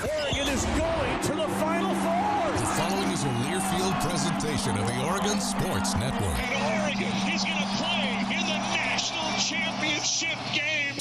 Oregon is going to the Final Four. The following is a Learfield presentation of the Oregon Sports Network. And Oregon is going to play in the national championship game.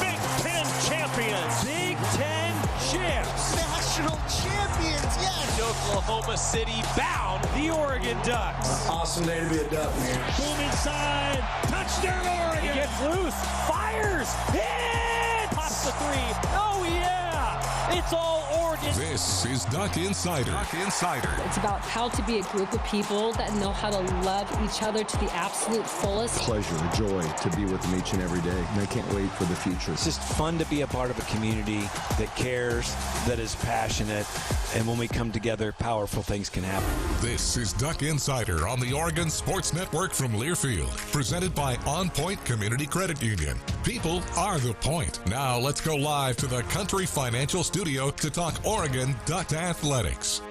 Big Ten champions. Big Ten champs. National champions, yes. Oklahoma City bound the Oregon Ducks. Awesome day to be a Duck, man. Boom inside. Touchdown Oregon. He gets loose. Fires. Hit. Pops the three. Oh, yeah. It's all Oregon. This is Duck Insider. Duck Insider. It's about how to be a group of people that know how to love each other to the absolute fullest. Pleasure, joy to be with them each and every day. And I can't wait for the future. It's just fun to be a part of a community that cares, that is passionate, and when we come together, powerful things can happen. This is Duck Insider on the Oregon Sports Network from Learfield, presented by OnPoint Community Credit Union. People are the point. Now let's go live to the Country Financial Studio to talk Oregon Duck Athletics.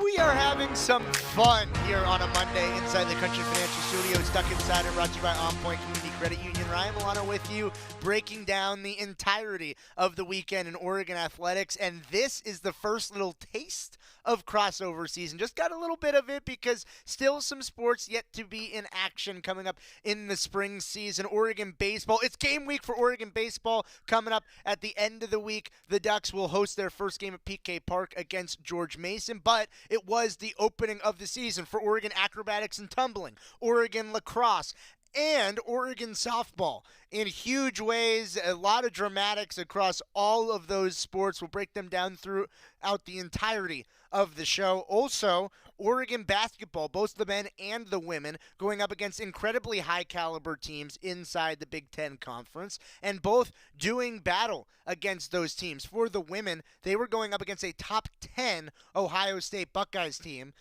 We are having some fun here on a Monday inside the Country Financial Studios. Duck Insider brought to you by OnPoint Community Credit Union. Ryan Milano with you, breaking down the entirety of the weekend in Oregon athletics. And this is the first little taste of crossover season. Just got a little bit of it because still some sports yet to be in action coming up in the spring season. Oregon baseball. It's game week for Oregon baseball coming up at the end of the week. The Ducks will host their first game at PK Park against George Mason, but it was the opening of the season for Oregon acrobatics and tumbling, Oregon lacrosse, and Oregon softball in huge ways. A lot of dramatics across all of those sports. We'll break them down throughout the entirety of the show. Also, Oregon basketball, both the men and the women, going up against incredibly high caliber teams inside the Big Ten Conference, and both doing battle against those teams. For the women, they were going up against a top 10 Ohio State Buckeyes team.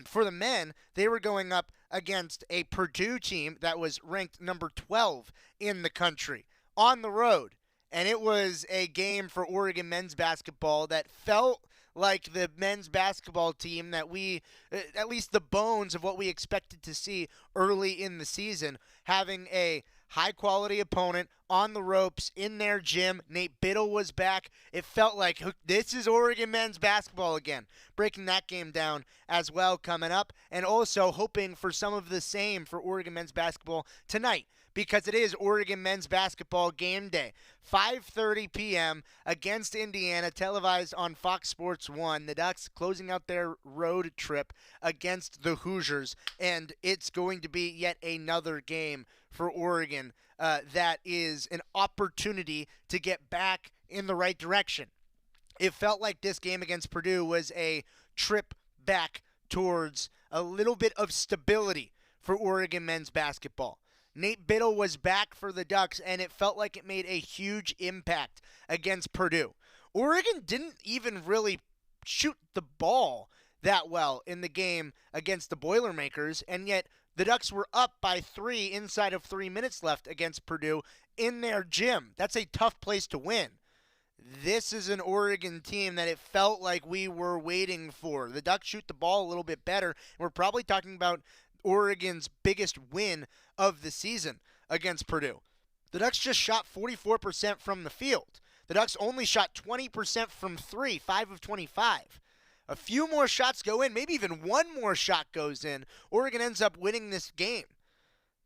For the men, they were going up against a Purdue team that was ranked number 12 in the country on the road. And it was a game for Oregon men's basketball that felt like the men's basketball team that we, at least the bones of what we expected to see early in the season, having a high-quality opponent on the ropes in their gym. Nate Biddle was back. It felt like this is Oregon men's basketball again. Breaking that game down as well coming up, and also hoping for some of the same for Oregon men's basketball tonight, because it is Oregon men's basketball game day. 5:30 p.m. against Indiana, televised on Fox Sports 1. The Ducks closing out their road trip against the Hoosiers, and it's going to be yet another game for Oregon that is an opportunity to get back in the right direction. It felt like this game against Purdue was a trip back towards a little bit of stability for Oregon men's basketball. Nate Biddle was back for the Ducks, and it felt like it made a huge impact against Purdue. Oregon didn't even really shoot the ball that well in the game against the Boilermakers, and yet the Ducks were up by 3 inside of 3 minutes left against Purdue in their gym. That's a tough place to win. This is an Oregon team that it felt like we were waiting for. The Ducks shoot the ball a little bit better, and we're probably talking about Oregon's biggest win of the season against Purdue. The Ducks just shot 44% from the field. The Ducks only shot 20% from 3, 5 of 25. A few more shots go in, maybe even one more shot goes in. Oregon ends up winning this game.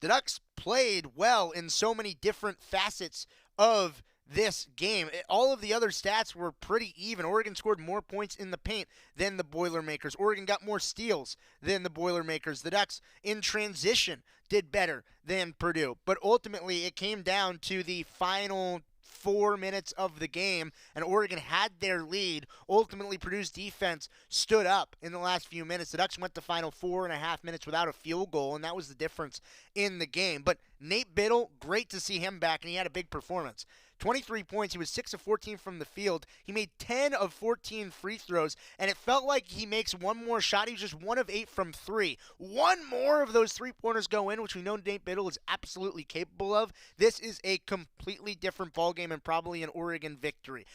The Ducks played well in so many different facets of this game. All of the other stats were pretty even. Oregon scored more points in the paint than the Boilermakers. Oregon got more steals than the Boilermakers. The Ducks in transition did better than Purdue. But ultimately it came down to the final 4 minutes of the game, and Oregon had their lead. Ultimately, Purdue's defense stood up in the last few minutes. The Ducks went the final 4.5 minutes without a field goal, and that was the difference in the game. But Nate Biddle, great to see him back, and he had a big performance. 23 points. He was 6 of 14 from the field. He made 10 of 14 free throws, and it felt like he makes one more shot. He was just 1 of 8 from 3. One more of those three-pointers go in, which we know Nate Biddle is absolutely capable of. This is a completely different ballgame and probably an Oregon victory.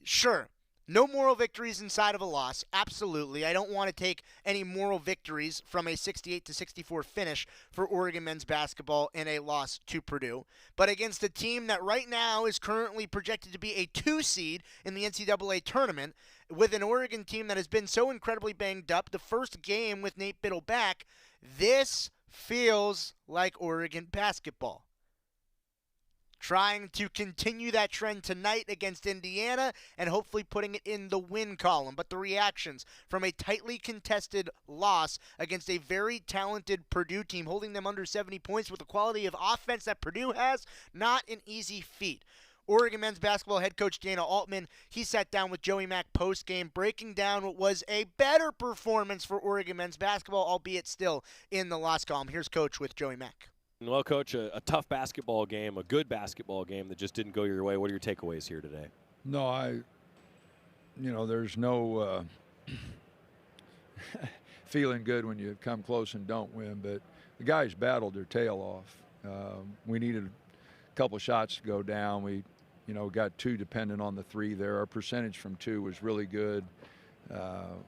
Sure, No moral victories inside of a loss. Absolutely. I don't want to take any moral victories from a 68-64 finish for Oregon men's basketball in a loss to Purdue. But against a team that right now is currently projected to be a 2 seed in the NCAA tournament, with an Oregon team that has been so incredibly banged up, the first game with Nate Biddle back, this feels like Oregon basketball. Trying to continue that trend tonight against Indiana and hopefully putting it in the win column. But the reactions from a tightly contested loss against a very talented Purdue team, holding them under 70 points with the quality of offense that Purdue has, not an easy feat. Oregon men's basketball head coach Dana Altman, he sat down with Joey Mack post-game, breaking down what was a better performance for Oregon men's basketball, albeit still in the loss column. Here's Coach with Joey Mack. Well, Coach, a tough basketball game, a good basketball game that just didn't go your way. What are your takeaways here today? No, there's no feeling good when you come close and don't win, but the guys battled their tail off. We needed a couple shots to go down. We, got 2 dependent on the 3 there. Our percentage from 2 was really good.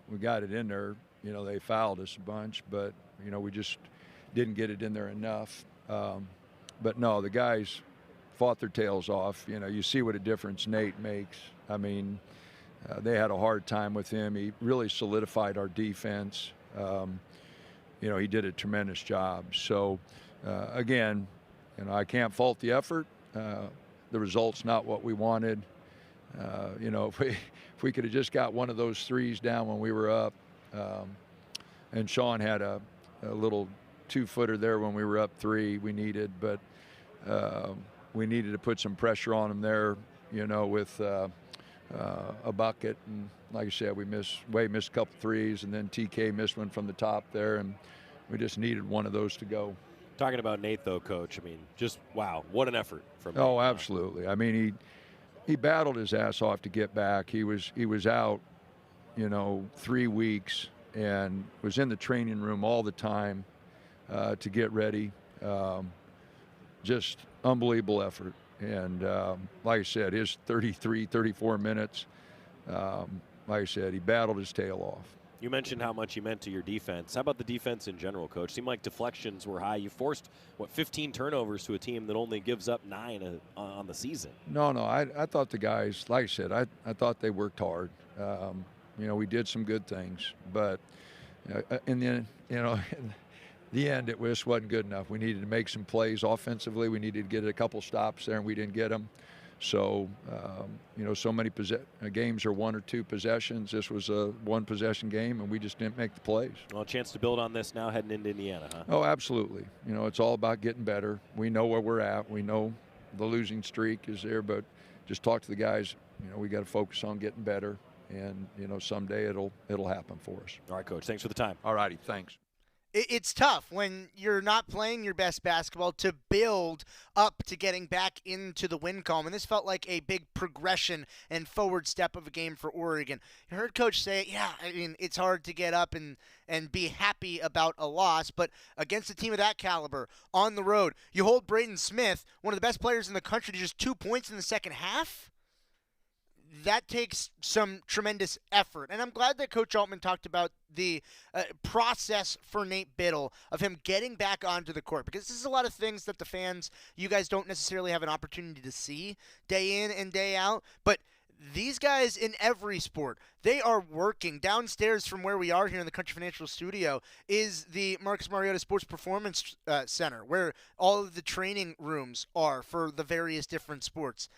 We got it in there. They fouled us a bunch, but, we just didn't get it in there enough. But no, the guys fought their tails off. You see what a difference Nate makes. I mean, they had a hard time with him. He really solidified our defense. He did a tremendous job. So, again, I can't fault the effort. The result's not what we wanted. If we could have just got one of those threes down when we were up, and Sean had a little 2-footer there when we were up 3 we needed, but we needed to put some pressure on them there, with a bucket. And like I said, Wade missed a couple threes, and then TK missed one from the top there, and we just needed one of those to go. Talking about Nate, though, Coach, I mean, just wow, what an effort from Nate. Oh, absolutely. I mean, he battled his ass off to get back. He was out, 3 weeks, and was in the training room all the time to get ready. Just unbelievable effort. And like I said, his 34 minutes, like I said, he battled his tail off. You mentioned how much you meant to your defense. How about the defense in general, Coach? Seemed like deflections were high. You forced, 15 turnovers to a team that only gives up 9 on the season. No, I thought the guys, like I said, I thought they worked hard. We did some good things. But in the end, it just wasn't good enough. We needed to make some plays offensively. We needed to get a couple stops there, and we didn't get them. So, so many games are 1 or 2 possessions. This was a 1-possession game, and we just didn't make the plays. Well, a chance to build on this now heading into Indiana, huh? Oh, absolutely. It's all about getting better. We know where we're at. We know the losing streak is there, but just talk to the guys. We got to focus on getting better, and, someday it'll happen for us. All right, Coach. Thanks for the time. All righty. Thanks. It's tough when you're not playing your best basketball to build up to getting back into the win column. And this felt like a big progression and forward step of a game for Oregon. You heard Coach say, it's hard to get up and be happy about a loss. But against a team of that caliber, on the road, you hold Braden Smith, one of the best players in the country, to just 2 points in the second half. That takes some tremendous effort. And I'm glad that Coach Altman talked about the process for Nate Biddle of him getting back onto the court, because this is a lot of things that the fans, you guys don't necessarily have an opportunity to see day in and day out. But these guys in every sport, they are working. Downstairs from where we are here in the Country Financial Studio is the Marcus Mariota Sports Performance Center, where all of the training rooms are for the various different sports.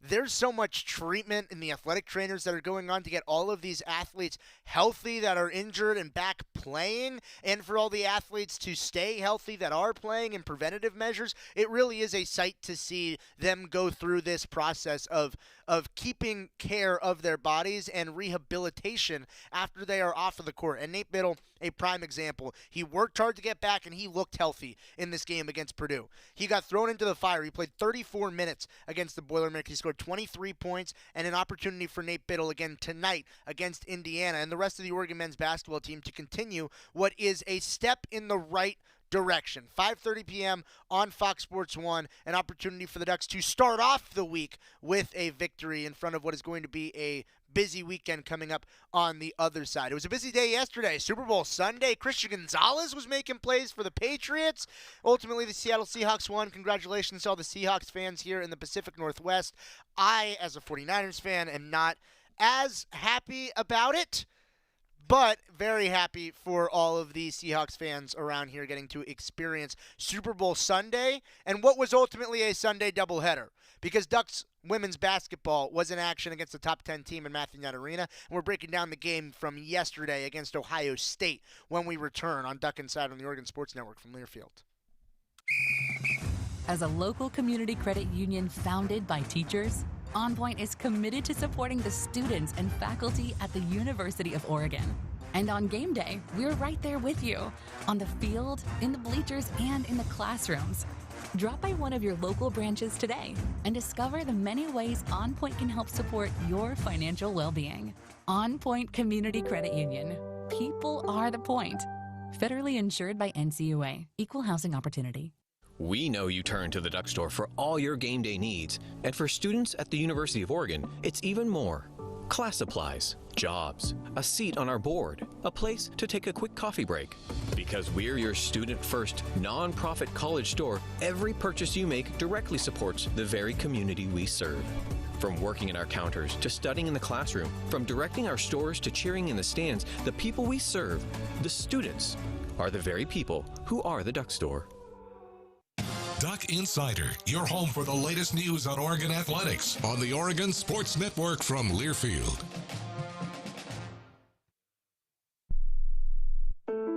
There's so much treatment in the athletic trainers that are going on to get all of these athletes healthy that are injured and back playing, and for all the athletes to stay healthy that are playing, and preventative measures. It really is a sight to see them go through this process of keeping care of their bodies and rehabilitation after they are off of the court. And Nate Biddle, a prime example. He worked hard to get back, and he looked healthy in this game against Purdue. He got thrown into the fire. He played 34 minutes against the Boilermakers. He scored 23 points, and an opportunity for Nate Biddle again tonight against Indiana and the rest of the Oregon men's basketball team to continue what is a step in the right direction. 5:30 p.m. on Fox Sports 1, an opportunity for the Ducks to start off the week with a victory in front of what is going to be a busy weekend coming up on the other side. It was a busy day yesterday. Super Bowl Sunday. Christian Gonzalez was making plays for the Patriots. Ultimately, the Seattle Seahawks won. Congratulations to all the Seahawks fans here in the Pacific Northwest. I, as a 49ers fan, am not as happy about it, but very happy for all of the Seahawks fans around here getting to experience Super Bowl Sunday and what was ultimately a Sunday doubleheader, because Ducks women's basketball was in action against the top 10 team in Matthew Knight Arena, and we're breaking down the game from yesterday against Ohio State when we return on Duck Inside on the Oregon Sports Network from Learfield. As a local community credit union founded by teachers, OnPoint is committed to supporting the students and faculty at the University of Oregon. And on game day, we're right there with you, on the field, in the bleachers, and in the classrooms. Drop by one of your local branches today and discover the many ways OnPoint can help support your financial well-being. OnPoint Community Credit Union. People are the point. Federally insured by NCUA. Equal housing opportunity. We know you turn to the Duck Store for all your game day needs, and for students at the University of Oregon, it's even more. Class supplies, jobs, a seat on our board, a place to take a quick coffee break. Because we're your student-first, non-profit college store, every purchase you make directly supports the very community we serve. From working at our counters to studying in the classroom, from directing our stores to cheering in the stands, the people we serve, the students, are the very people who are the Duck Store. Duck Insider, your home for the latest news on Oregon athletics on the Oregon Sports Network from Learfield.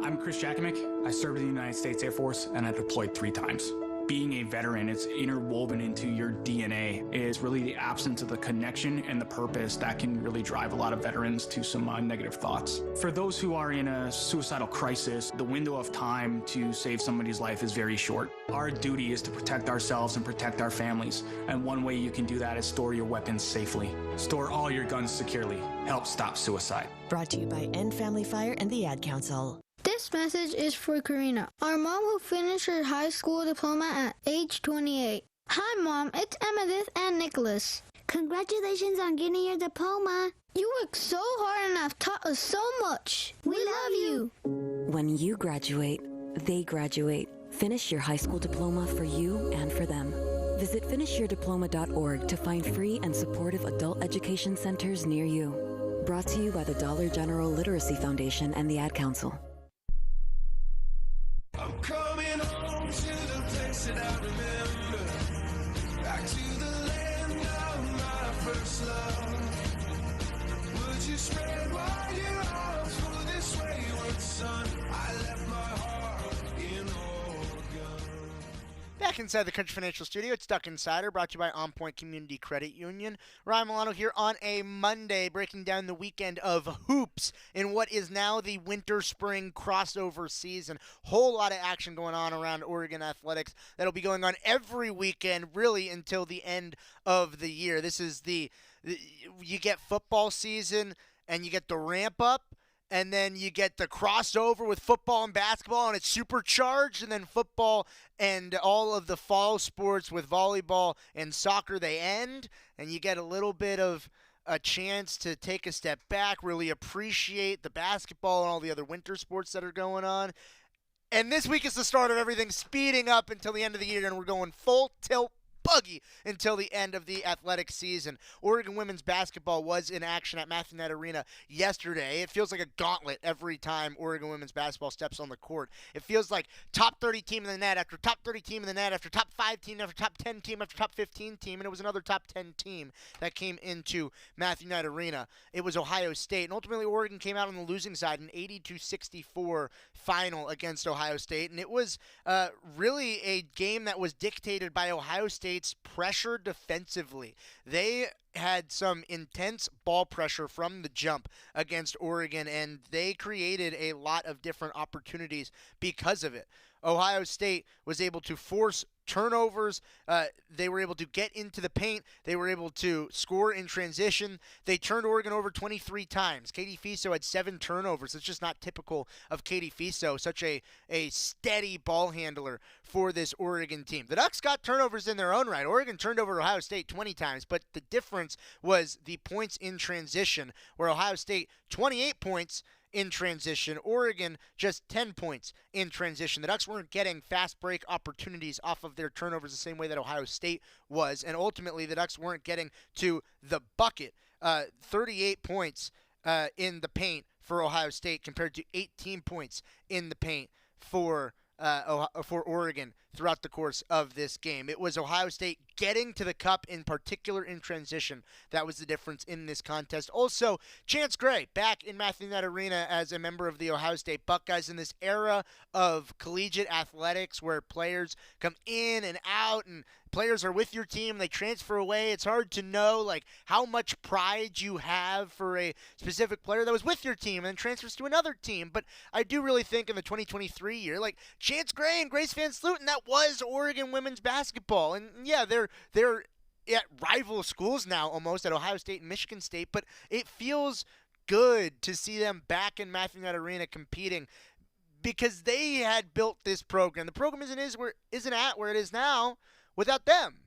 I'm Chris Jakimick. I served in the United States Air Force and I deployed 3 times. Being a veteran, it's interwoven into your DNA. It is really the absence of the connection and the purpose that can really drive a lot of veterans to some negative thoughts. For those who are in a suicidal crisis, the window of time to save somebody's life is very short. Our duty is to protect ourselves and protect our families. And one way you can do that is store your weapons safely. Store all your guns securely. Help stop suicide. Brought to you by End Family Fire and the Ad Council. This message is for Karina, our mom who finished her high school diploma at age 28. Hi, Mom. It's Emmettith and Nicholas. Congratulations on getting your diploma. You worked so hard and have taught us so much. We love you. When you graduate, they graduate. Finish your high school diploma for you and for them. Visit finishyourdiploma.org to find free and supportive adult education centers near you. Brought to you by the Dollar General Literacy Foundation and the Ad Council. I'm coming home to the place that I remember, back to the land of my first love. Would you spread wide your arms for this wayward son? I left my heart in Oregon. Back inside the Country Financial Studio, it's Duck Insider, brought to you by OnPoint Community Credit Union. Ryan Milano here on a Monday, breaking down the weekend of hoops in what is now the winter-spring crossover season. Whole lot of action going on around Oregon athletics that'll be going on every weekend, really until the end of the year. This is you get football season, and you get the ramp-up, and then you get the crossover with football and basketball, and it's supercharged, and then football and all of the fall sports with volleyball and soccer, they end, and you get a little bit of a chance to take a step back, really appreciate the basketball and all the other winter sports that are going on. And this week is the start of everything speeding up until the end of the year, and we're going full tilt buggy until the end of the athletic season. Oregon women's basketball was in action at Matthew Knight Arena yesterday. It feels like a gauntlet every time Oregon women's basketball steps on the court. It feels like top 30 team in the net after top 30 team in the net after top 5 team after top 10 team after top 15 team, and it was another top 10 team that came into Matthew Knight Arena. It was Ohio State, and ultimately Oregon came out on the losing side in 80-64 final against Ohio State, and it was really a game that was dictated by Ohio State's pressure defensively. They had some intense ball pressure from the jump against Oregon, and they created a lot of different opportunities because of it. Ohio State was able to force turnovers. They were able to get into the paint. They were able to score in transition. They turned Oregon over 23 times. Katie Fiso had 7 turnovers. It's just not typical of Katie Fiso, such a steady ball handler for this Oregon team. The Ducks got turnovers in their own right. Oregon turned over Ohio State 20 times, but the difference was the points in transition, where Ohio State 28 points in transition. Oregon just 10 points in transition. The Ducks weren't getting fast break opportunities off of their turnovers the same way that Ohio State was, and ultimately the Ducks weren't getting to the bucket. 38 points in the paint for Ohio State compared to 18 points in the paint for Oregon throughout the course of this game. It was Ohio State getting to the cup, in particular in transition, that was the difference in this contest. Also, Chance Gray back in Matthew Knight Arena as a member of the Ohio State Buckeyes in this era of collegiate athletics where players come in and out and players are with your team, they transfer away. It's hard to know like how much pride you have for a specific player that was with your team and then transfers to another team. But I do really think in the 2023 year, like Chance Gray and Grace Van Sluten, that was Oregon women's basketball. And yeah, they're at rival schools now almost at Ohio State and Michigan State, but it feels good to see them back in Matthew Knight Arena competing because they had built this program. The program isn't at where it is now without them.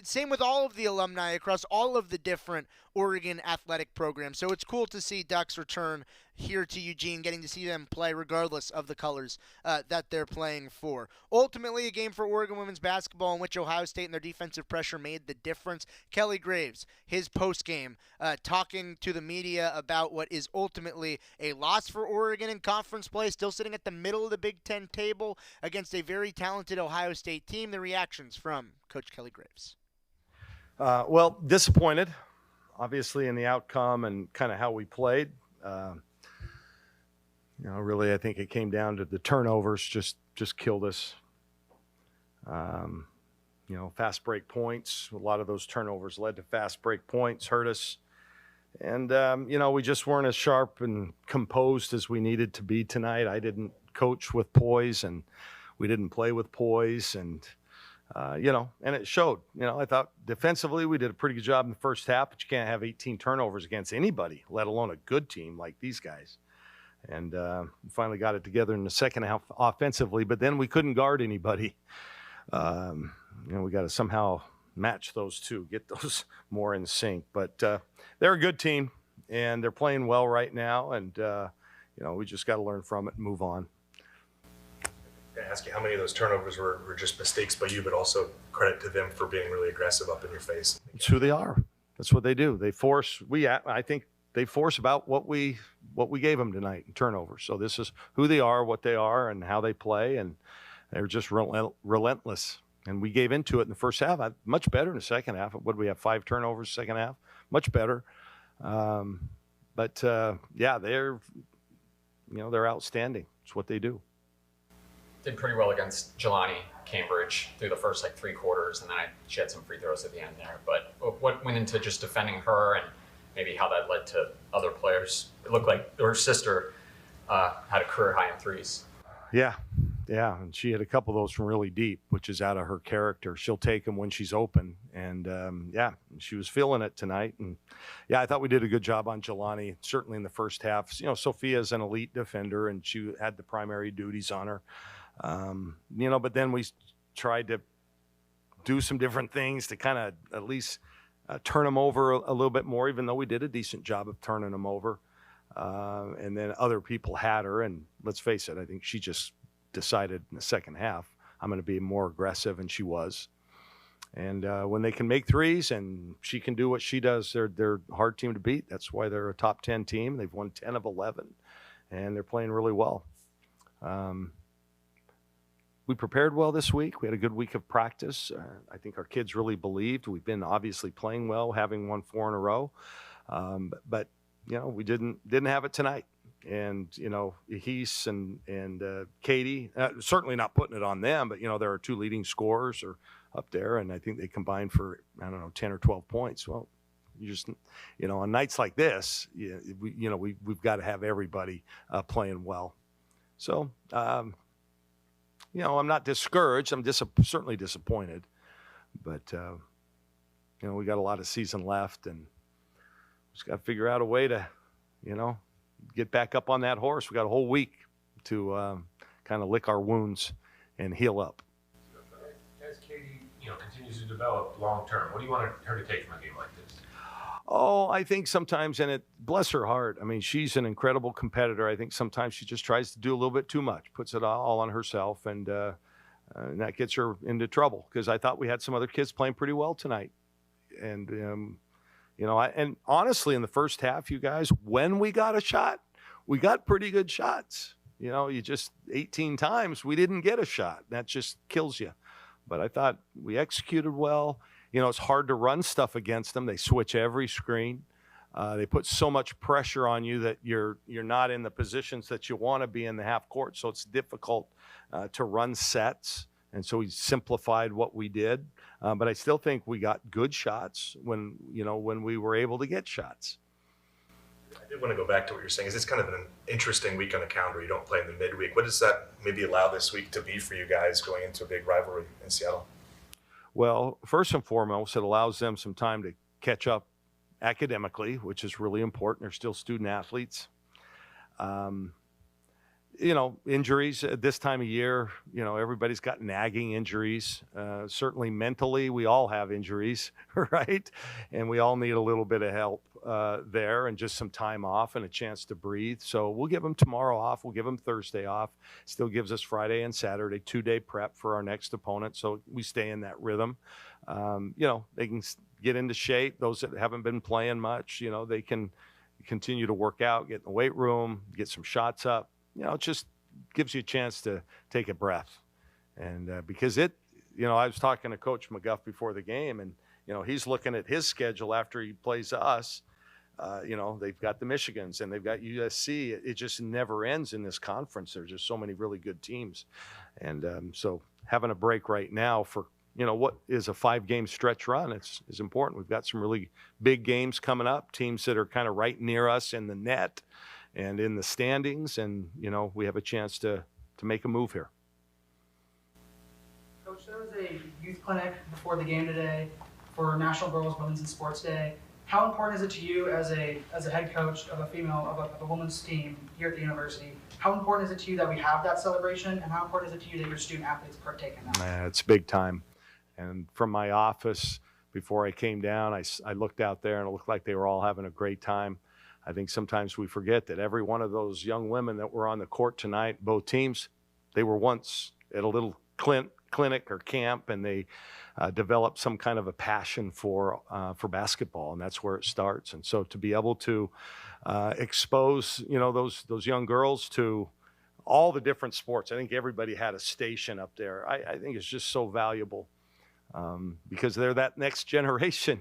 Same with all of the alumni across all of the different Oregon athletic programs. So it's cool to see Ducks return here to Eugene, getting to see them play regardless of the colors that they're playing for. Ultimately, a game for Oregon women's basketball in which Ohio State and their defensive pressure made the difference. Kelly Graves, his postgame, talking to the media about what is ultimately a loss for Oregon in conference play, still sitting at the middle of the Big Ten table against a very talented Ohio State team. The reactions from Coach Kelly Graves. Well, disappointed, obviously, in the outcome and kind of how we played. Really, I think it came down to the turnovers just killed us. Fast break points. A lot of those turnovers led to fast break points, hurt us. And, we just weren't as sharp and composed as we needed to be tonight. I didn't coach with poise, and we didn't play with poise. And, and it showed. I thought defensively we did a pretty good job in the first half, but you can't have 18 turnovers against anybody, let alone a good team like these guys. And finally got it together in the second half offensively, but then we couldn't guard anybody. We got to somehow match those two, get those more in sync. But they're a good team, and they're playing well right now, and, we just got to learn from it and move on. I'm going to ask you how many of those turnovers were just mistakes by you, but also credit to them for being really aggressive up in your face. It's who they are. That's what they do. They force. I think they force about what we gave them tonight in turnovers. So this is who they are, what they are, and how they play, and they're just relentless. And we gave into it in the first half. Much better in the second half. What did we have? 5 turnovers second half. Much better. But they're outstanding. It's what they do. Did pretty well against Jelani Cambridge through the first 3 quarters, and then she had some free throws at the end there. But what went into just defending her, and maybe how that led to other players? It looked like her sister had a career high in threes. Yeah, and she had a couple of those from really deep, which is out of her character. She'll take them when she's open, and she was feeling it tonight. And I thought we did a good job on Jelani, certainly in the first half. Sophia's an elite defender, and she had the primary duties on her. But then we tried to do some different things to kind of at least turn them over a little bit more, even though we did a decent job of turning them over. And then other people had her, and let's face it, I think she just decided in the second half, I'm going to be more aggressive, and she was. And when they can make threes and she can do what she does, they're a hard team to beat. That's why they're a top 10 team. They've won 10 of 11, and they're playing really well. We prepared well this week. We had a good week of practice. I think our kids really believed. We've been obviously playing well, having won 4 in a row. But we didn't have it tonight. And, Hees and Katie, certainly not putting it on them, but, there are 2 leading scorers are up there, and I think they combined for, 10 or 12 points. Well, You just, on nights like this, we've got to have everybody playing well. So, I'm not discouraged. I'm certainly disappointed, but we got a lot of season left, and just got to figure out a way to, get back up on that horse. We got a whole week to kind of lick our wounds and heal up. As Katie, continues to develop long term, what do you want her to take from a game like this? Oh, I think sometimes, and bless her heart, I mean, she's an incredible competitor. I think sometimes she just tries to do a little bit too much, puts it all on herself, and that gets her into trouble, because I thought we had some other kids playing pretty well tonight. And, and honestly, in the first half, you guys, when we got a shot, we got pretty good shots. You just 18 times we didn't get a shot. That just kills you. But I thought we executed well. It's hard to run stuff against them. They switch every screen. They put so much pressure on you that you're not in the positions that you want to be in the half court. So it's difficult to run sets. And so we simplified what we did. But I still think we got good shots when we were able to get shots. I did want to go back to what you're saying. Is this kind of an interesting week on the calendar? You don't play in the midweek. What does that maybe allow this week to be for you guys going into a big rivalry in Seattle? Well, first and foremost, it allows them some time to catch up academically, which is really important. They're still student athletes. Injuries at this time of year, everybody's got nagging injuries. Certainly mentally, we all have injuries, right? And we all need a little bit of help there, and just some time off and a chance to breathe. So we'll give them tomorrow off. We'll give them Thursday off. Still gives us Friday and Saturday, 2-day prep for our next opponent. So we stay in that rhythm. They can get into shape. Those that haven't been playing much, they can continue to work out, get in the weight room, get some shots up. It just gives you a chance to take a breath. And because I was talking to Coach McGuff before the game, and, he's looking at his schedule after he plays us. They've got the Michigans and they've got USC. It just never ends in this conference. There's just so many really good teams. And so having a break right now for, what is a 5-game stretch run is important. We've got some really big games coming up, teams that are kind of right near us in the net and in the standings, and we have a chance to make a move here. Coach, there was a youth clinic before the game today for National Girls, Women's, and Sports Day. How important is it to you as a head coach of a women's team here at the university? How important is it to you that we have that celebration, and how important is it to you that your student athletes partake in that? It's big time. And from my office, before I came down, I looked out there and it looked like they were all having a great time. I think sometimes we forget that every one of those young women that were on the court tonight, both teams, they were once at a little clinic or camp, and they developed some kind of a passion for basketball, and that's where it starts. And so to be able to expose, those young girls to all the different sports, I think everybody had a station up there. I think it's just so valuable because they're that next generation,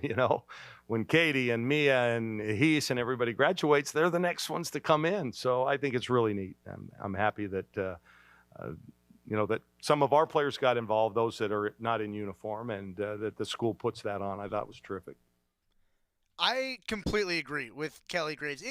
When Katie and Mia and Heath and everybody graduates, they're the next ones to come in. So I think it's really neat. I'm happy that, that some of our players got involved, those that are not in uniform, and that the school puts that on. I thought was terrific. I completely agree with Kelly Graves.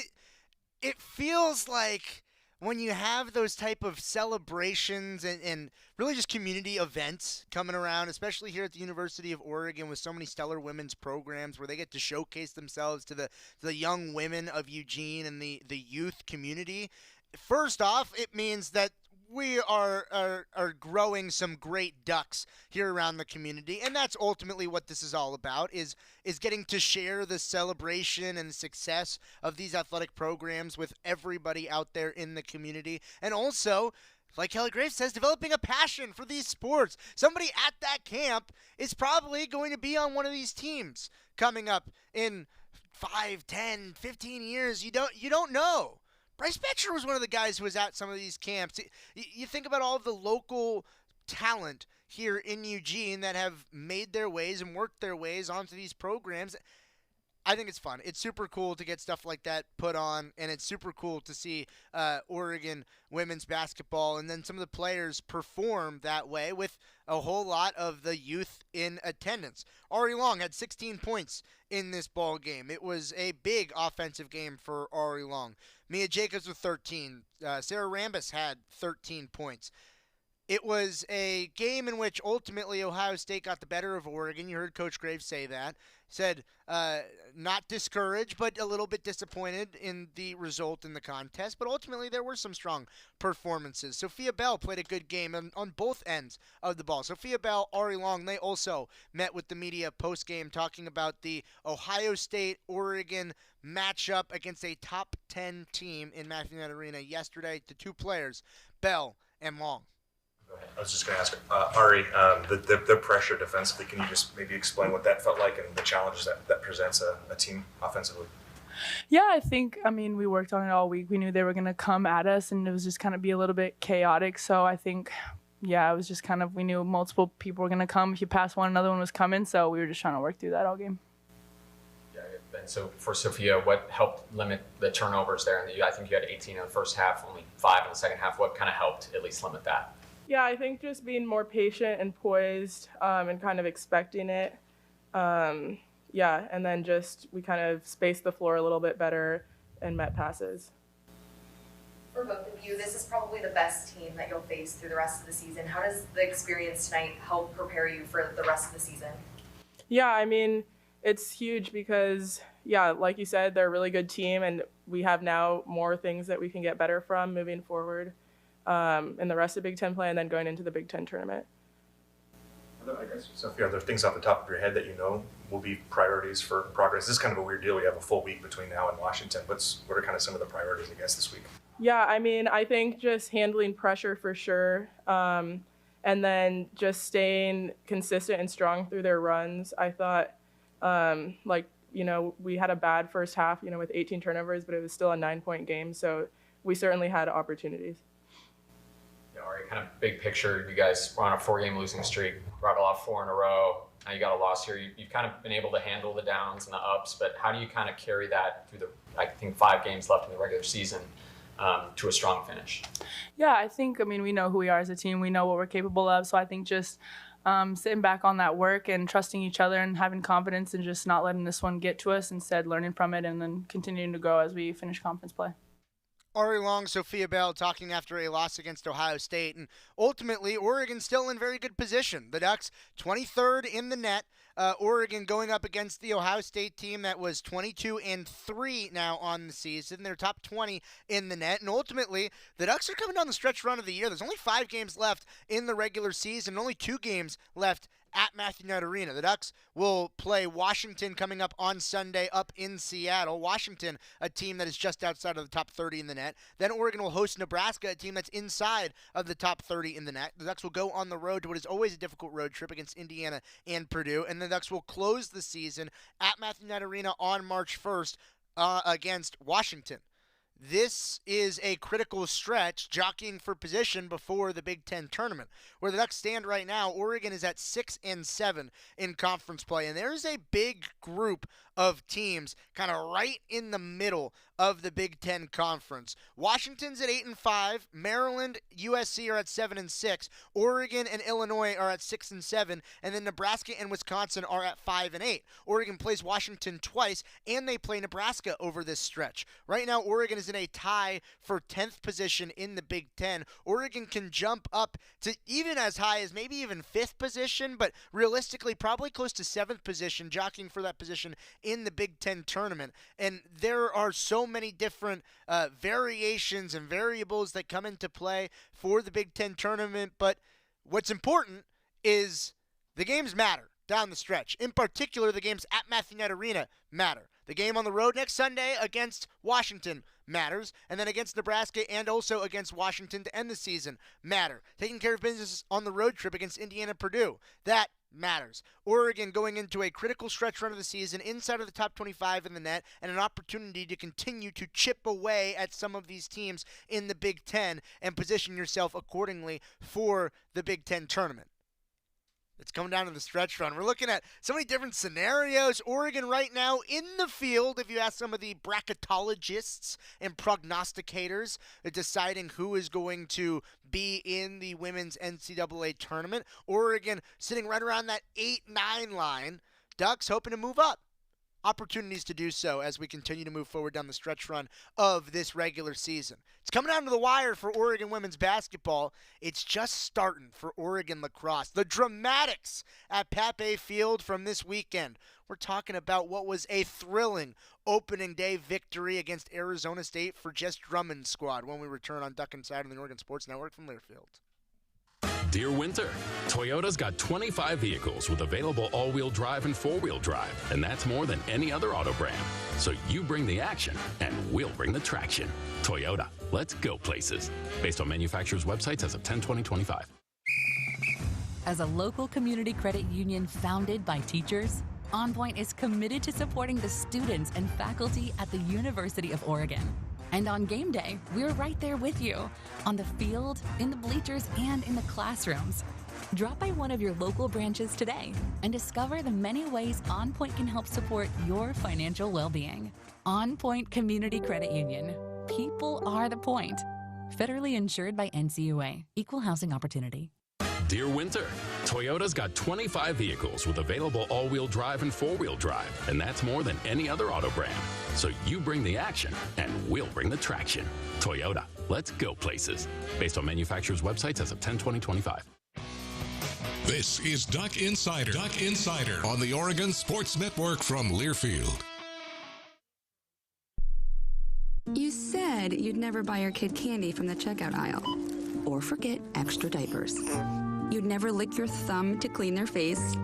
It feels like when you have those type of celebrations and really just community events coming around, especially here at the University of Oregon with so many stellar women's programs where they get to showcase themselves to the young women of Eugene and the youth community. First off, it means that we are growing some great ducks here around the community, and that's ultimately what this is all about, is getting to share the celebration and the success of these athletic programs with everybody out there in the community. And also, like Kelly Graves says, developing a passion for these sports. Somebody at that camp is probably going to be on one of these teams coming up in 5, 10, 15 years. You don't know. Bryce Betcher was one of the guys who was at some of these camps. You think about all of the local talent here in Eugene that have made their ways and worked their ways onto these programs. I think it's fun. It's super cool to get stuff like that put on, and it's super cool to see Oregon women's basketball and then some of the players perform that way with a whole lot of the youth in attendance. Ari Long had 16 points in this ball game. It was a big offensive game for Ari Long. Mia Jacobs with 13. Sarah Rambis had 13 points. It was a game in which ultimately Ohio State got the better of Oregon. You heard Coach Graves say that. Said not discouraged, but a little bit disappointed in the result in the contest. But ultimately there were some strong performances. Sophia Bell played a good game on both ends of the ball. Sophia Bell, Ari Long, they also met with the media post-game talking about the Ohio State-Oregon matchup against a top 10 team in Matthew Knight Arena yesterday. The two players, Bell and Long. I was just going to ask, Ari, the pressure defensively, can you just maybe explain what that felt like and the challenges that presents a team offensively? Yeah, I think, we worked on it all week. We knew they were going to come at us, and it was just kind of be a little bit chaotic. So I think, it was just kind of, we knew multiple people were going to come. If you pass one, another one was coming. So we were just trying to work through that all game. Yeah, and so for Sophia, what helped limit the turnovers there? I think you had 18 in the first half, only 5 in the second half. What kind of helped at least limit that? Yeah, I think just being more patient and poised and kind of expecting it. And then just we kind of spaced the floor a little bit better and met passes. For both of you, this is probably the best team that you'll face through the rest of the season. How does the experience tonight help prepare you for the rest of the season? Yeah, it's huge because, like you said, they're a really good team, and we have now more things that we can get better from moving forward. In the rest of Big Ten play and then going into the Big Ten tournament. I guess, Sophia, are there things off the top of your head that you know will be priorities for progress? This is kind of a weird deal. We have a full week between now and Washington. What are kind of some of the priorities, I guess, this week? Yeah, I think just handling pressure for sure. And then just staying consistent and strong through their runs. I thought, we had a bad first half, with 18 turnovers, but it was still a 9-point game. So we certainly had opportunities. Ari, kind of big picture, you guys were on a 4-game losing streak, rattled off 4 in a row. Now you got a loss here. You've kind of been able to handle the downs and the ups, but how do you kind of carry that through the, 5 games left in the regular season to a strong finish? Yeah, I think, we know who we are as a team. We know what we're capable of. So I think just sitting back on that work and trusting each other and having confidence and just not letting this one get to us, instead learning from it and then continuing to grow as we finish conference play. Ari Long, Sophia Bell talking after a loss against Ohio State. And ultimately, Oregon still in very good position. The Ducks 23rd in the net. Oregon going up against the Ohio State team that was 22-3 now on the season. They're top 20 in the net. And ultimately, the Ducks are coming down the stretch run of the year. There's only 5 games left in the regular season, only 2 games left at Matthew Knight Arena. The Ducks will play Washington coming up on Sunday up in Seattle. Washington, a team that is just outside of the top 30 in the net. Then Oregon will host Nebraska, a team that's inside of the top 30 in the net. The Ducks will go on the road to what is always a difficult road trip against Indiana and Purdue. And the Ducks will close the season at Matthew Knight Arena on March 1st against Washington. This is a critical stretch, jockeying for position before the Big Ten tournament. Where the Ducks stand right now, Oregon is at 6-7 in conference play, and there's a big group of teams kind of right in the middle of the Big Ten Conference. Washington's at 8-5, Maryland, USC are at 7-6, Oregon and Illinois are at 6-7, and then Nebraska and Wisconsin are at 5-8. Oregon plays Washington twice, and they play Nebraska over this stretch. Right now, Oregon is in a tie for 10th position in the Big Ten. Oregon can jump up to even as high as maybe even 5th position, but realistically probably close to 7th position, jockeying for that position in the Big Ten tournament. And there are so many different variations and variables that come into play for the Big Ten tournament, but what's important is the games matter down the stretch. In particular, the games at Matthew Knight Arena matter. The game on the road next Sunday against Washington matters, and then against Nebraska and also against Washington to end the season matter. Taking care of business on the road trip against Indiana Purdue, that matters. Oregon going into a critical stretch run of the season inside of the top 25 in the net, and an opportunity to continue to chip away at some of these teams in the Big Ten and position yourself accordingly for the Big Ten tournament. It's coming down to the stretch run. We're looking at so many different scenarios. Oregon right now in the field, if you ask some of the bracketologists and prognosticators, deciding who is going to be in the women's NCAA tournament. Oregon sitting right around that 8-9 line. Ducks hoping to move up. Opportunities to do so as we continue to move forward down the stretch run of this regular season. It's coming down to the wire for Oregon women's basketball. It's just starting for Oregon lacrosse. The dramatics at Pape Field from this weekend. We're talking about what was a thrilling opening day victory against Arizona State for Jess Drummond's squad when we return on Duck Inside on the Oregon Sports Network from Learfield. Dear Winter, Toyota's got 25 vehicles with available all-wheel drive and four-wheel drive, and that's more than any other auto brand. So you bring the action, and we'll bring the traction. Toyota, let's go places. Based on manufacturer's websites as of 10/20/25. As a local community credit union founded by teachers, OnPoint is committed to supporting the students and faculty at the University of Oregon. And on game day, we're right there with you, on the field, in the bleachers, and in the classrooms. Drop by one of your local branches today and discover the many ways OnPoint can help support your financial well-being. OnPoint Community Credit Union. People are the point. Federally insured by NCUA. Equal housing opportunity. Dear Winter, Toyota's got 25 vehicles with available all-wheel drive and four-wheel drive, and that's more than any other auto brand. So you bring the action, and we'll bring the traction. Toyota, let's go places. Based on manufacturer's websites as of 10/20/25. This is Duck Insider. Duck Insider on the Oregon Sports Network from Learfield. You said you'd never buy your kid candy from the checkout aisle. Or forget extra diapers. You'd never lick your thumb to clean their face.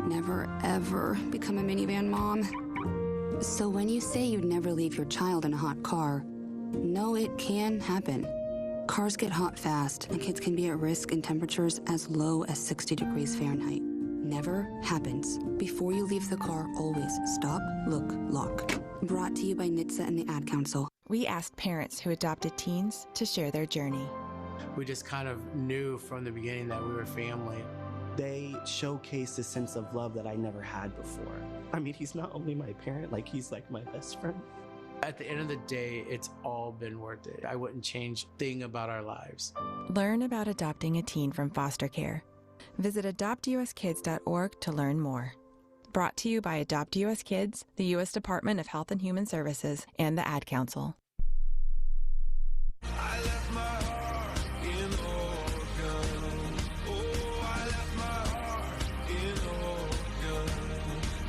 Never, ever become a minivan mom. So when you say you'd never leave your child in a hot car, know it can happen. Cars get hot fast, and kids can be at risk in temperatures as low as 60 degrees Fahrenheit. Never happens. Before you leave the car, always stop, look, lock. Brought to you by NHTSA and the Ad Council. We asked parents who adopted teens to share their journey. We just kind of knew from the beginning that we were family. They showcased a sense of love that I never had before. I mean, he's not only my parent, he's like my best friend. At the end of the day, it's all been worth it. I wouldn't change a thing about our lives. Learn about adopting a teen from foster care. Visit adoptuskids.org to learn more. Brought to you by Adopt US Kids, the U.S. Department of Health and Human Services, and the Ad Council. I left my heart in Oregon. Oh, I left my heart in Oregon.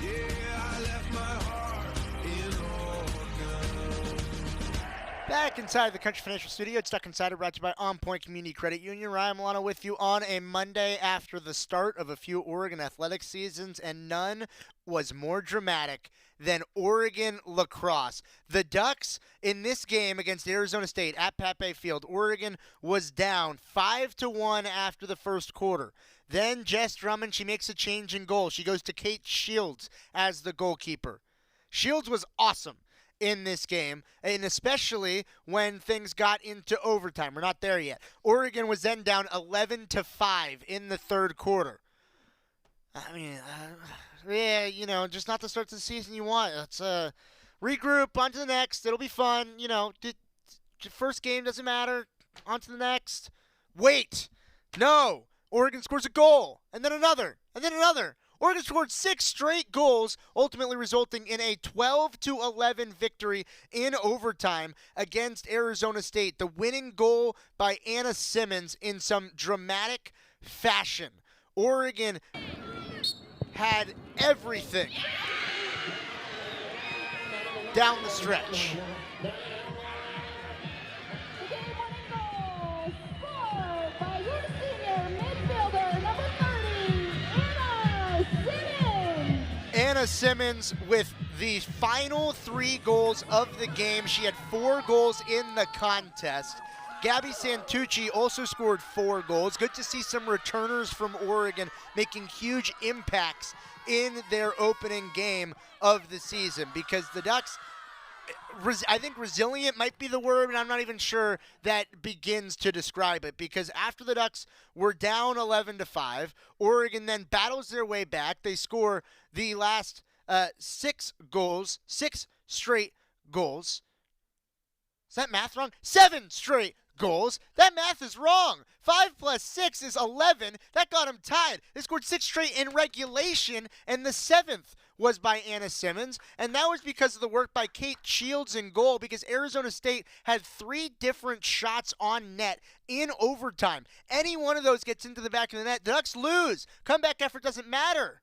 Yeah, I left my heart in Oregon. Back inside the Country Financial Studio, it's Duck Insider, brought to you by OnPoint Community Credit Union. Ryan Milano with you on a Monday after the start of a few Oregon athletic seasons, and none was more dramatic than Oregon lacrosse. The Ducks in this game against Arizona State at Pape Field, Oregon was down 5-1 after the first quarter. Then Jess Drummond, she makes a change in goal. She goes to Kate Shields as the goalkeeper. Shields was awesome in this game, and especially when things got into overtime. We're not there yet. Oregon was then down 11-5 in the third quarter. I mean, yeah, just not the start to the season you want. Let's regroup, on to the next. It'll be fun. First game doesn't matter. On to the next. Wait. No. Oregon scores a goal, and then another, and then another. Oregon scored 6 straight goals, ultimately resulting in a 12-11 victory in overtime against Arizona State. The winning goal by Anna Simmons in some dramatic fashion. Oregon had everything down the stretch. Anna Simmons with the final 3 goals of the game. She had 4 goals in the contest. Gabby Santucci also scored 4 goals. Good to see some returners from Oregon making huge impacts in their opening game of the season, because the Ducks, I think resilient might be the word, and I'm not even sure that begins to describe it, because after the Ducks were down 11-5, Oregon then battles their way back. They score the last 6 straight goals. Is that math wrong? 7 straight goals. That math is wrong. 5 plus 6 is 11. That got them tied. They scored 6 straight in regulation, and the 7th was by Anna Simmons, and that was because of the work by Kate Shields in goal, because Arizona State had 3 different shots on net in overtime. Any one of those gets into the back of the net. The Ducks lose. Comeback effort doesn't matter.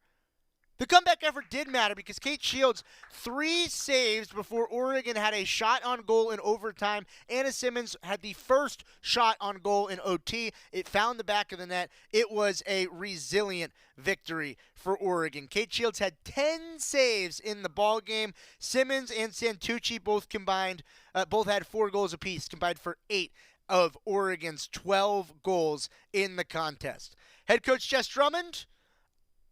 The comeback effort did matter because Kate Shields, 3 saves before Oregon had a shot on goal in overtime. Anna Simmons had the first shot on goal in OT. It found the back of the net. It was a resilient victory for Oregon. Kate Shields had 10 saves in the ball game. Simmons and Santucci both had 4 goals apiece, combined for 8 of Oregon's 12 goals in the contest. Head coach Jess Drummond,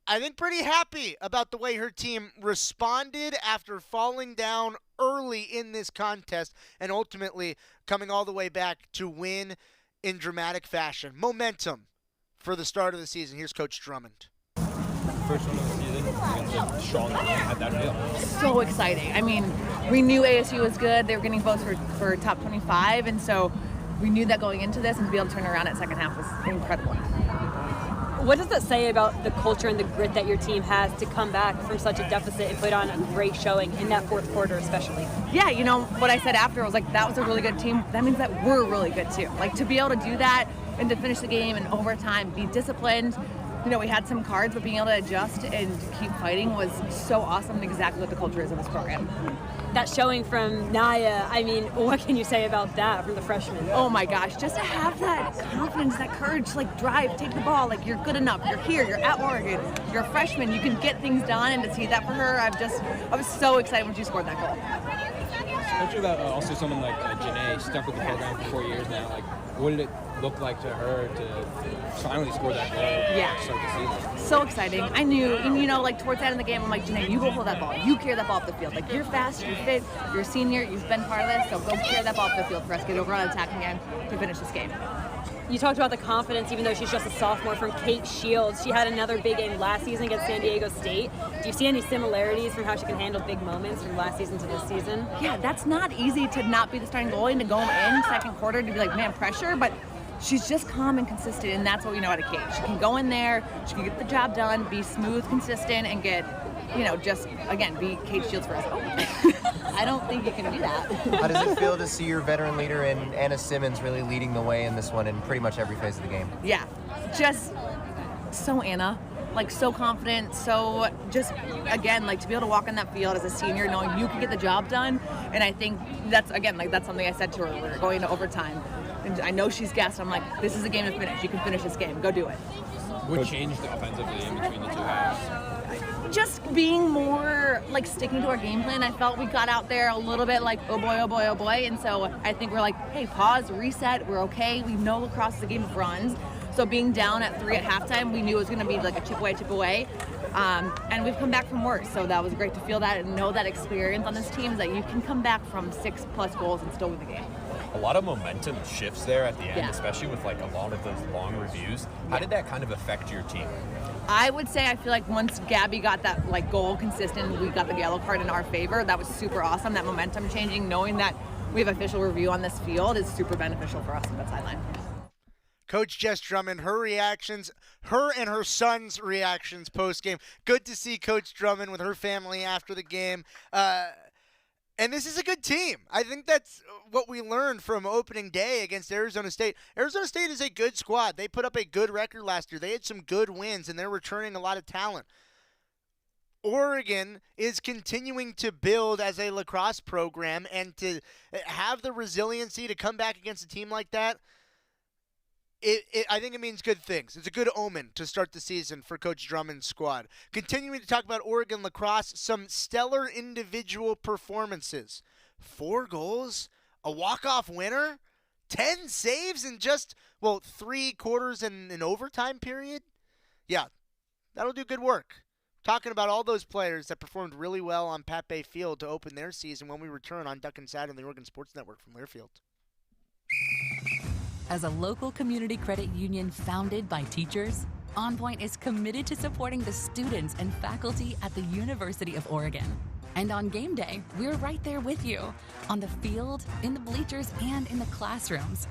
I think, pretty happy about the way her team responded after falling down early in this contest and ultimately coming all the way back to win in dramatic fashion. Momentum for the start of the season. Here's Coach Drummond. First one of the season against a strong team. How'd that feel? So exciting. I mean, we knew ASU was good. They were getting votes for top 25, and so we knew that going into this, and to be able to turn around at second half was incredible. What does that say about the culture and the grit that your team has to come back from such a deficit and put on a great showing in that fourth quarter especially? Yeah, you know, what I said after was like, that was a really good team. That means that we're really good too. Like, to be able to do that and to finish the game in overtime, be disciplined. You know, we had some cards, but being able to adjust and keep fighting was so awesome, and exactly what the culture is of this program. That showing from Naya, I mean, what can you say about that from the freshman? Oh my gosh, just to have that confidence, that courage to like drive, take the ball, like you're good enough, you're here, you're at Oregon, you're a freshman, you can get things done, and to see that for her, I was so excited when she scored that goal. Especially about also someone like Janae, stuck with the program for 4 years now. Like, what did it look like to her to finally score that goal? Yeah. To start the season? So exciting. I knew, and you know, like towards the end of the game, I'm like, Janae, you go hold that ball. You carry that ball up the field. Like, you're fast, you're fit, you're a senior, you've been part of this, so go carry that ball up the field for us. Get over on attacking end to finish this game. You talked about the confidence, even though she's just a sophomore, from Kate Shields. She had another big game last season against San Diego State. Do you see any similarities from how she can handle big moments from last season to this season? Yeah, that's not easy to not be the starting goalie and to go in second quarter to be like, man, pressure, but she's just calm and consistent, and that's what we know out of Kate. She can go in there, she can get the job done, be smooth, consistent, and get, you know, just, again, be Kate Shields for us. I don't think you can do that. How does it feel to see your veteran leader in Anna Simmons really leading the way in this one in pretty much every phase of the game? Yeah, just so Anna. Like, so confident, so just, again, like, to be able to walk on that field as a senior knowing you can get the job done. And I think that's, again, like, that's something I said to her. We're going to overtime. And I know she's gassed. I'm like, this is a game to finish. You can finish this game. Go do it. What changed offensively in between the two halves? Just being more, like, sticking to our game plan. I felt we got out there a little bit like, oh boy, oh boy, oh boy. And so I think we're like, hey, pause, reset. We're okay. We know lacrosse is a game of runs. So being down at 3 at halftime, we knew it was going to be like a chip away. And we've come back from worse. So that was great to feel that and know that experience on this team, is that you can come back from 6+ goals and still win the game. A lot of momentum shifts there at the end, especially with like a lot of those long reviews. How did that kind of affect your team? I would say I feel like once Gabby got that like goal consistent, we got the yellow card in our favor. That was super awesome. That momentum changing, knowing that we have official review on this field is super beneficial for us on that sideline. Coach Jess Drummond, her reactions, her and her son's reactions post-game. Good to see Coach Drummond with her family after the game. And this is a good team. I think that's what we learned from opening day against Arizona State. Arizona State is a good squad. They put up a good record last year. They had some good wins, and they're returning a lot of talent. Oregon is continuing to build as a lacrosse program, and to have the resiliency to come back against a team like that, I think it means good things. It's a good omen to start the season for Coach Drummond's squad. Continuing to talk about Oregon lacrosse, some stellar individual performances. 4 goals, a walk-off winner, 10 saves in just, 3 quarters and an overtime period. Yeah, that'll do good work talking about all those players that performed really well on Pat Bay Field to open their season when we return on Duck Inside on the Oregon Sports Network from Learfield. As a local community credit union founded by teachers, OnPoint is committed to supporting the students and faculty at the University of Oregon. And on game day, we're right there with you, on the field, in the bleachers, and in the classrooms.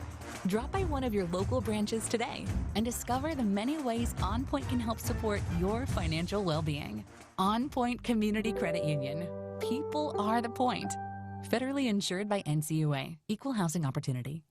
Drop by one of your local branches today and discover the many ways OnPoint can help support your financial well-being. OnPoint Community Credit Union. People are the point. Federally insured by NCUA. Equal housing opportunity.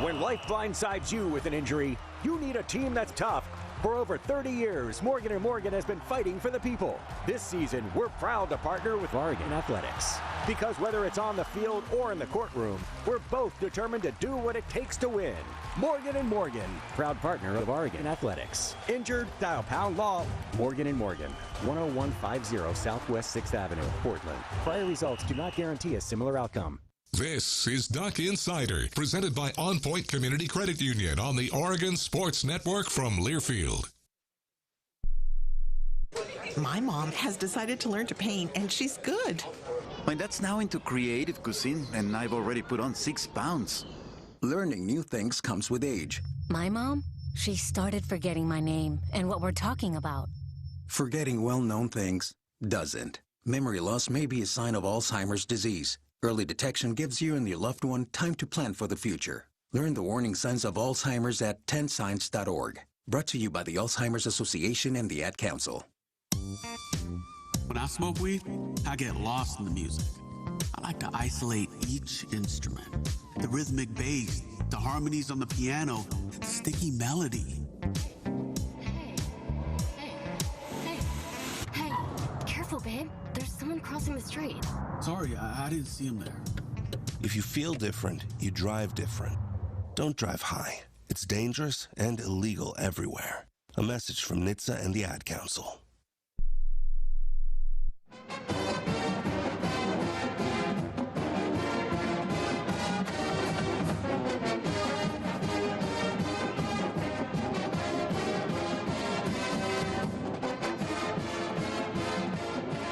When life blindsides you with an injury, you need a team that's tough. For over 30 years, Morgan & Morgan has been fighting for the people. This season, we're proud to partner with Oregon Athletics. Because whether it's on the field or in the courtroom, we're both determined to do what it takes to win. Morgan & Morgan, proud partner of Oregon Athletics. Injured? Dial pound law. Morgan & Morgan, 10150 Southwest 6th Avenue, Portland. Prior results do not guarantee a similar outcome. This is Duck Insider, presented by OnPoint Community Credit Union on the Oregon Sports Network from Learfield. My mom has decided to learn to paint, and she's good. My dad's now into creative cuisine, and I've already put on 6 pounds. Learning new things comes with age. My mom, she started forgetting my name and what we're talking about. Forgetting well-known things doesn't. Memory loss may be a sign of Alzheimer's disease. Early detection gives you and your loved one time to plan for the future. Learn the warning signs of Alzheimer's at 10signs.org. Brought to you by the Alzheimer's Association and the Ad Council. When I smoke weed, I get lost in the music. I like to isolate each instrument. The rhythmic bass, the harmonies on the piano, the sticky melody. Hey, careful, babe. There's someone crossing the street. Sorry, I didn't see him there. If you feel different, you drive different. Don't drive high. It's dangerous and illegal everywhere. A message from NHTSA and the Ad Council.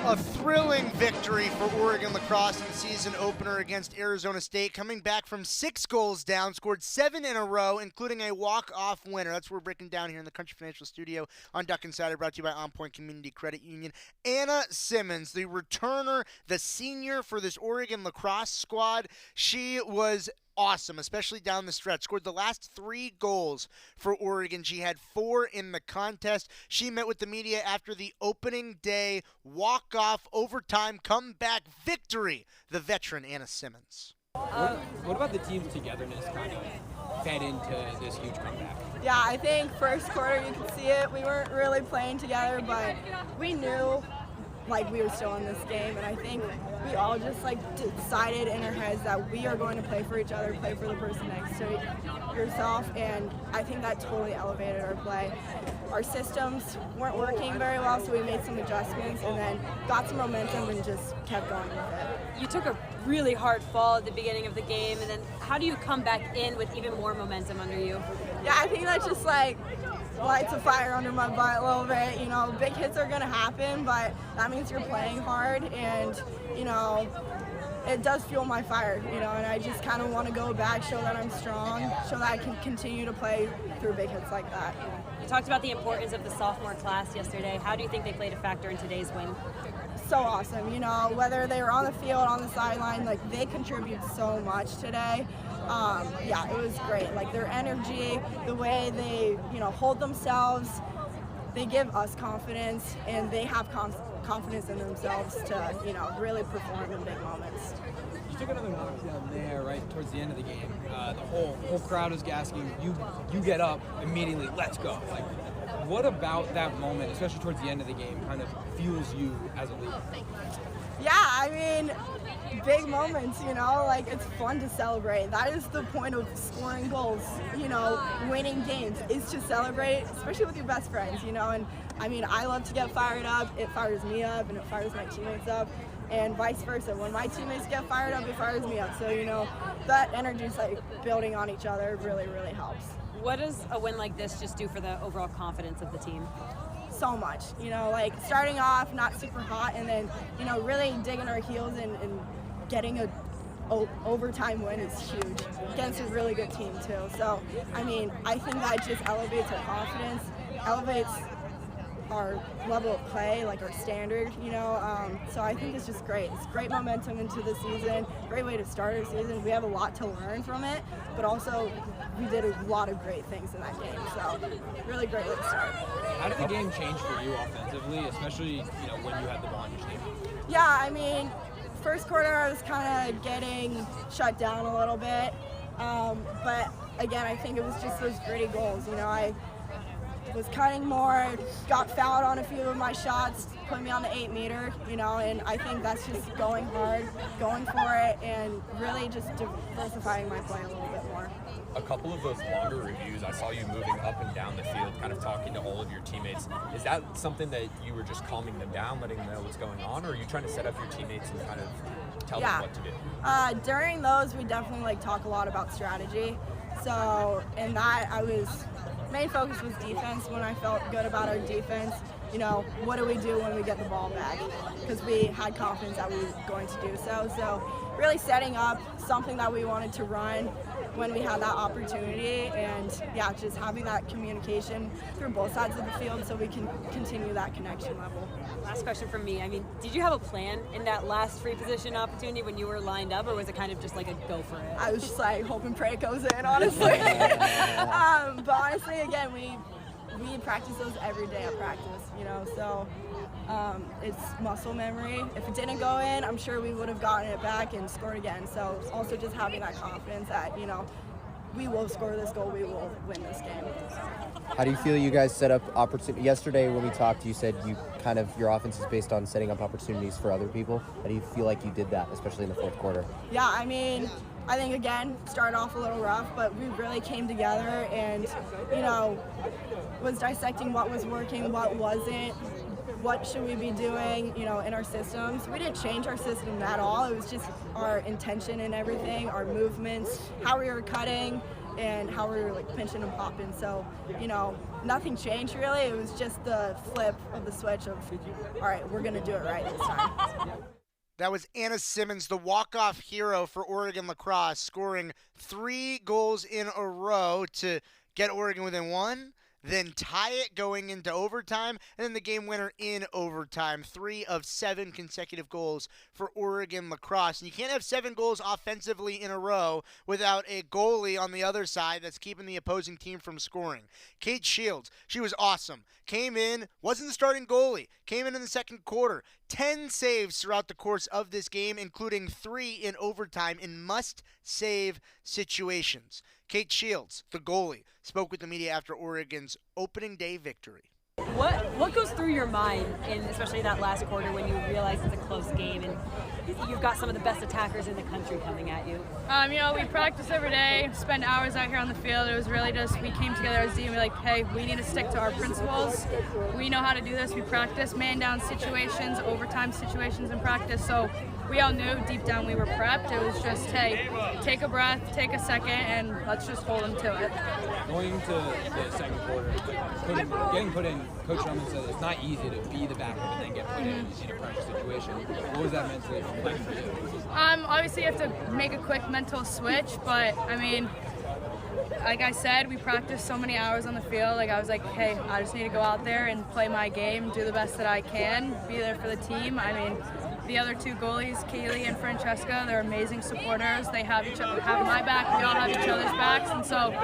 A thrilling victory for Oregon lacrosse in the season opener against Arizona State, coming back from 6 goals down, scored 7 in a row, including a walk-off winner. That's what we're breaking down here in the Country Financial Studio on Duck Insider, brought to you by OnPoint Community Credit Union. Anna Simmons, the returner, the senior for this Oregon lacrosse squad, she was awesome, especially down the stretch. Scored the last 3 goals for Oregon. She had 4 in the contest. She met with the media after the opening day walk-off overtime comeback victory. The veteran Anna Simmons. What about the team's togetherness kind of fed into this huge comeback? Yeah, I think first quarter you could see it. We weren't really playing together, but we knew like we were still in this game, and I think we all just like decided in our heads that we are going to play for each other, play for the person next to yourself, and I think that totally elevated our play. Our systems weren't working very well, so we made some adjustments and then got some momentum and just kept going with it. You took a really hard fall at the beginning of the game, and then how do you come back in with even more momentum under you? Yeah, I think that's just like lights a fire under my butt a little bit. You know, big hits are going to happen, but that means you're playing hard, and, you know, it does fuel my fire, you know, and I just kind of want to go back, show that I'm strong, show that I can continue to play through big hits like that. You talked about the importance of the sophomore class yesterday. How do you think they played a factor in today's win? So awesome, you know, whether they were on the field, on the sideline, like they contribute so much today. Yeah, it was great. Like their energy, the way they, you know, hold themselves, they give us confidence, and they have confidence in themselves to, you know, really perform in big moments. You took another knockdown there right towards the end of the game. The whole crowd was gasping. You get up immediately. Let's go. Like, what about that moment, especially towards the end of the game, kind of fuels you as a leader? Yeah, I mean, big moments, you know, like it's fun to celebrate. That is the point of scoring goals, you know, winning games is to celebrate, especially with your best friends, you know, and I mean, I love to get fired up. It fires me up and it fires my teammates up. and vice versa. When my teammates get fired up, it fires me up. So, you know, that energy is like building on each other really, really helps. What does a win like this just do for the overall confidence of the team? So much, you know, like starting off not super hot and then, you know, really digging our heels and getting a overtime win is huge against a really good team too. So, I mean, I think that just elevates our confidence, elevates our level of play, like our standard, you know. So I think it's just great. It's great momentum into the season, great way to start our season. We have a lot to learn from it, but also we did a lot of great things in that game. So really great way to start. How did the game change for you offensively, especially, you know, when you had the ball in your team? Yeah, I mean, first quarter I was kind of getting shut down a little bit, but again, I think it was just those gritty goals. You know, I was cutting more, got fouled on a few of my shots, put me on the 8-meter, you know, and I think that's just going hard, going for it, and really just diversifying my play a little bit more. A couple of those longer reviews, I saw you moving up and down the field, kind of talking to all of your teammates. Is that something that you were just calming them down, letting them know what's going on, or are you trying to set up your teammates and kind of tell them what to do? During those, we definitely like talk a lot about strategy. So in that, main focus was defense. When I felt good about our defense, you know, what do we do when we get the ball back? Because we had confidence that we were going to do so. So really setting up something that we wanted to run when we had that opportunity, and yeah, just having that communication through both sides of the field so we can continue that connection level. Last question from me. I mean, did you have a plan in that last free position opportunity when you were lined up, or was it kind of just like a go for it? I was just like, hope and pray it goes in, honestly. But honestly, again, we practice those every day at practice, you know, so it's muscle memory. If it didn't go in, I'm sure we would have gotten it back and scored again. So also just having that confidence that, you know, we will score this goal, we will win this game. How do you feel you guys set up opportunity? Yesterday when we talked, you said you kind of, your offense is based on setting up opportunities for other people. How do you feel like you did that, especially in the fourth quarter? Yeah, I mean, I think, again, started off a little rough, but we really came together and, you know, was dissecting what was working, what wasn't, what should we be doing, you know, in our systems. We didn't change our system at all. It was just our intention and everything, our movements, how we were cutting, and how we were like pinching and popping. So, you know, nothing changed really. It was just the flip of the switch of, all right, we're going to do it right this time. That was Anna Simmons, the walk-off hero for Oregon lacrosse, scoring 3 goals in a row to get Oregon within 1, then tie it going into overtime, and then the game winner in overtime. 3 of 7 consecutive goals for Oregon lacrosse. And you can't have 7 goals offensively in a row without a goalie on the other side that's keeping the opposing team from scoring. Kate Shields, she was awesome. Came in, wasn't the starting goalie, came in the second quarter. 10 saves throughout the course of this game, including 3 in overtime in must-save situations. Kate Shields, the goalie, spoke with the media after Oregon's opening day victory. What goes through your mind, in especially that last quarter when you realize it's a close game and you've got some of the best attackers in the country coming at you? You know, we practice every day, spend hours out here on the field. It was really just, we came together as a team. We're like, hey, we need to stick to our principles. We know how to do this. We practice man-down situations, overtime situations in practice. So we all knew deep down we were prepped. It was just, hey, take a breath, take a second, and let's just hold them to it. Going into the second quarter, getting put in, Coach Roman said it's not easy to be the backup and then get put in a pressure situation. What was that mentally like for you? Obviously you have to make a quick mental switch, but I mean, like I said, we practiced so many hours on the field. Like I was like, hey, I just need to go out there and play my game, do the best that I can, be there for the team. I mean, the other 2 goalies, Kaylee and Francesca, they're amazing supporters. They have my back, we all have each other's backs, and so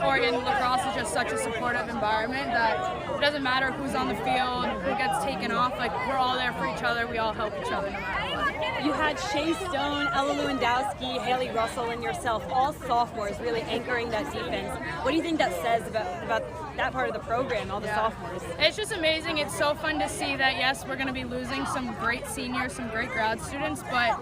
Oregon lacrosse is just such a supportive environment that it doesn't matter who's on the field, who gets taken off, like we're all there for each other, we all help each other no matter what. You had Shea Stone, Ella Lewandowski, Haley Russell, and yourself, all sophomores, really anchoring that defense. What do you think that says about that part of the program, all the sophomores? It's just amazing. It's so fun to see that, yes, we're going to be losing some great seniors, some great grad students, but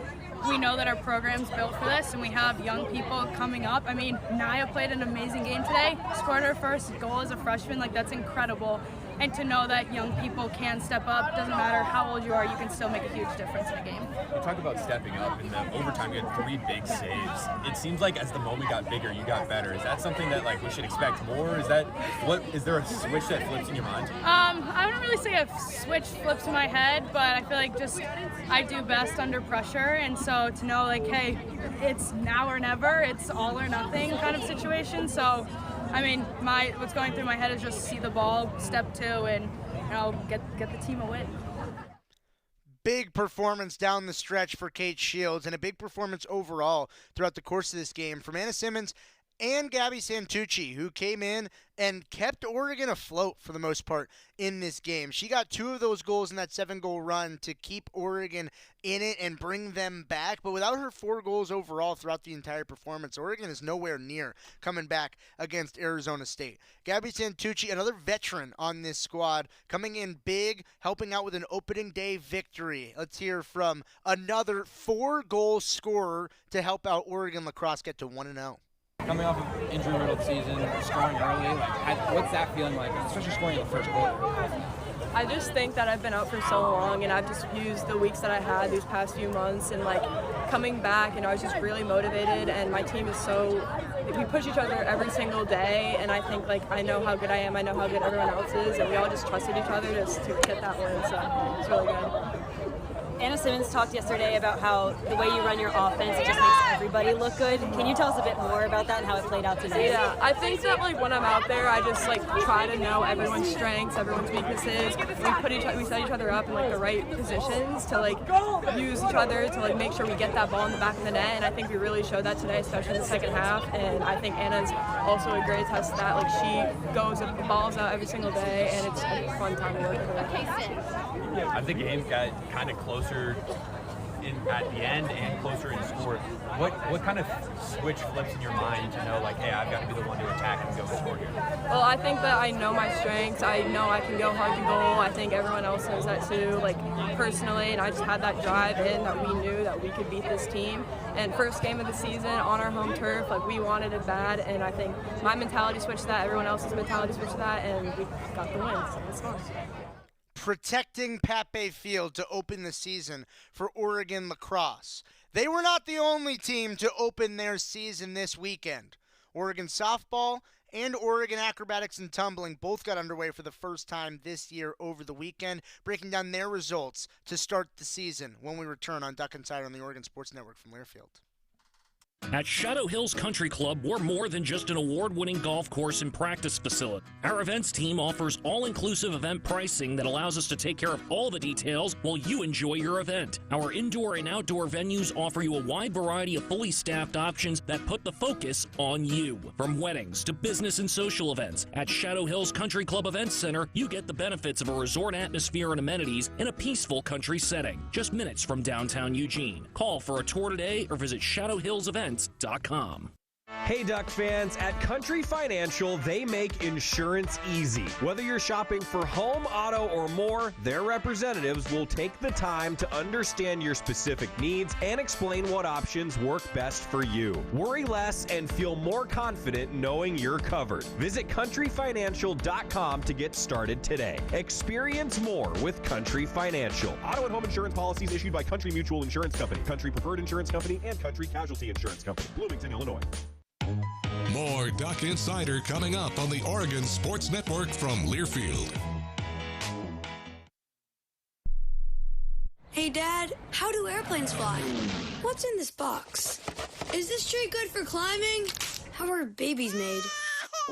we know that our program's built for this, and we have young people coming up. I mean, Naya played an amazing game today, scored her first goal as a freshman. Like, that's incredible. and to know that young people can step up. Doesn't matter how old you are, you can still make a huge difference in a game. You talk about stepping up. In the overtime, you had 3 big saves. It seems like as the moment got bigger, you got better. Is that something that like we should expect more? Is there a switch that flips in your mind? I wouldn't really say a switch flips in my head, but I feel like just I do best under pressure, and so to know like, hey, it's now or never, it's all or nothing kind of situation. So, I mean, what's going through my head is just see the ball, step 2, and get the team a win. Big performance down the stretch for Kate Shields, and a big performance overall throughout the course of this game from Anna Simmons and Gabby Santucci, who came in and kept Oregon afloat for the most part in this game. She got 2 of those goals in that 7-goal run to keep Oregon in it and bring them back. But without her 4 goals overall throughout the entire performance, Oregon is nowhere near coming back against Arizona State. Gabby Santucci, another veteran on this squad, coming in big, helping out with an opening day victory. Let's hear from another 4-goal scorer to help out Oregon lacrosse get to 1-0. Coming off of injury-riddled season, scoring early, what's that feeling like, especially scoring in the first quarter? I just think that I've been out for so long, and I've just used the weeks that I had these past few months, and coming back, I was just really motivated, and my team is we push each other every single day, and I think I know how good I am, I know how good everyone else is, and we all just trusted each other just to get that win, so it's really good. Anna Simmons talked yesterday about how the way you run your offense, it just makes everybody look good. Can you tell us a bit more about that and how it played out today? Yeah, I think that when I'm out there, I just try to know everyone's strengths, everyone's weaknesses. We set each other up in the right positions to use each other to make sure we get that ball in the back of the net. And I think we really showed that today, especially in the second half. And I think Anna's also a great test of that. She goes with the balls out every single day, and it's a fun time to work with her. I think the game got kind of closer at the end and closer in score. What kind of switch flips in your mind to know hey, I've got to be the one to attack and go score here? Well, I think that I know my strengths. I know I can go hard to goal. I think everyone else knows that too, personally, and I just had that drive in that we knew that we could beat this team. And first game of the season on our home turf, we wanted it bad, and I think my mentality switched that, everyone else's mentality switched that, and we got the win, so it's fun. Protecting Pape Field to open the season for Oregon lacrosse. They were not the only team to open their season this weekend. Oregon softball and Oregon acrobatics and tumbling both got underway for the first time this year over the weekend, breaking down their results to start the season when we return on Duck Insider on the Oregon Sports Network from Learfield. At Shadow Hills Country Club, we're more than just an award-winning golf course and practice facility. Our events team offers all-inclusive event pricing that allows us to take care of all the details while you enjoy your event. Our indoor and outdoor venues offer you a wide variety of fully staffed options that put the focus on you. From weddings to business and social events, at Shadow Hills Country Club Events Center, you get the benefits of a resort atmosphere and amenities in a peaceful country setting, just minutes from downtown Eugene. Call for a tour today or visit shadowhillsevents.com. Hey Duck fans, at Country Financial, they make insurance easy. Whether you're shopping for home, auto, or more, their representatives will take the time to understand your specific needs and explain what options work best for you. Worry less and feel more confident knowing you're covered. Visit countryfinancial.com to get started today. Experience more with Country Financial. Auto and home insurance policies issued by Country Mutual Insurance Company, Country Preferred Insurance Company, and Country Casualty Insurance Company, Bloomington, Illinois. More Duck Insider coming up on the Oregon Sports Network from Learfield. Hey Dad, how do airplanes fly? What's in this box? Is this tree good for climbing? How are babies made?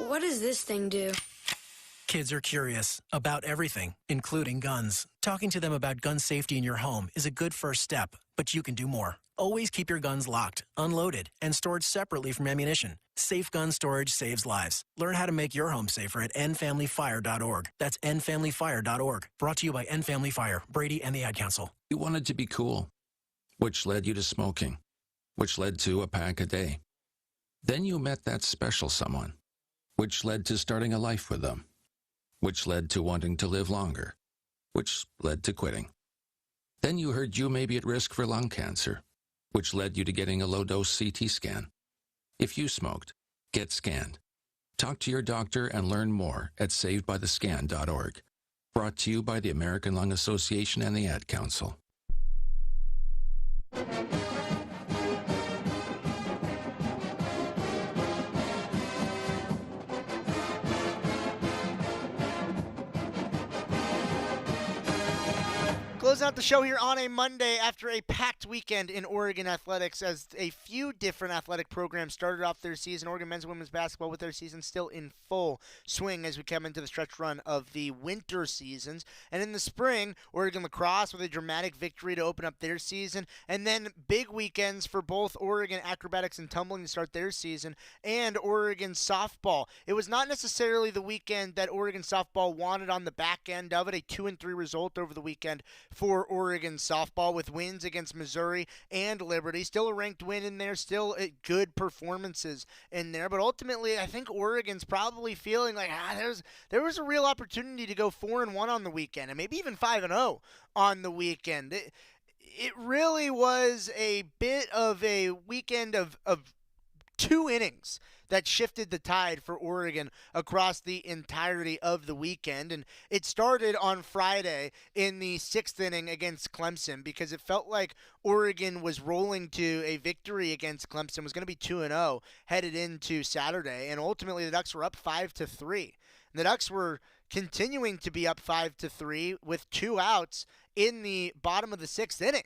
What does this thing do? Kids are curious about everything, including guns. Talking to them about gun safety in your home is a good first step, but you can do more. Always keep your guns locked, unloaded, and stored separately from ammunition. Safe gun storage saves lives. Learn how to make your home safer at endfamilyfire.org. That's endfamilyfire.org. Brought to you by End Family Fire, Brady, and the Ad Council. You wanted to be cool, which led you to smoking, which led to a pack a day. Then you met that special someone, which led to starting a life with them, which led to wanting to live longer, which led to quitting. Then you heard you may be at risk for lung cancer, which led you to getting a low-dose CT scan. If you smoked, get scanned. Talk to your doctor and learn more at savedbythescan.org. Brought to you by the American Lung Association and the Ad Council. Closing out the show here on a Monday after a packed weekend in Oregon athletics as a few different athletic programs started off their season. Oregon men's and women's basketball with their season still in full swing as we come into the stretch run of the winter seasons. And in the spring, Oregon lacrosse with a dramatic victory to open up their season. And then big weekends for both Oregon acrobatics and tumbling to start their season and Oregon softball. It was not necessarily the weekend that Oregon softball wanted on the back end of it, a 2-3 result over the weekend for Oregon softball with wins against Missouri and Liberty. Still a ranked win in there, still good performances in there. But ultimately, I think Oregon's probably feeling like there was a real opportunity to go 4-1 on the weekend and maybe even 5-0 on the weekend. It really was a bit of a weekend of 2 innings that shifted the tide for Oregon across the entirety of the weekend. And it started on Friday in the 6th inning against Clemson because it felt like Oregon was rolling to a victory against Clemson, was going to be 2-0 headed into Saturday. And ultimately the Ducks were up 5-3. And the Ducks were continuing to be up 5-3 with 2 outs in the bottom of the 6th inning.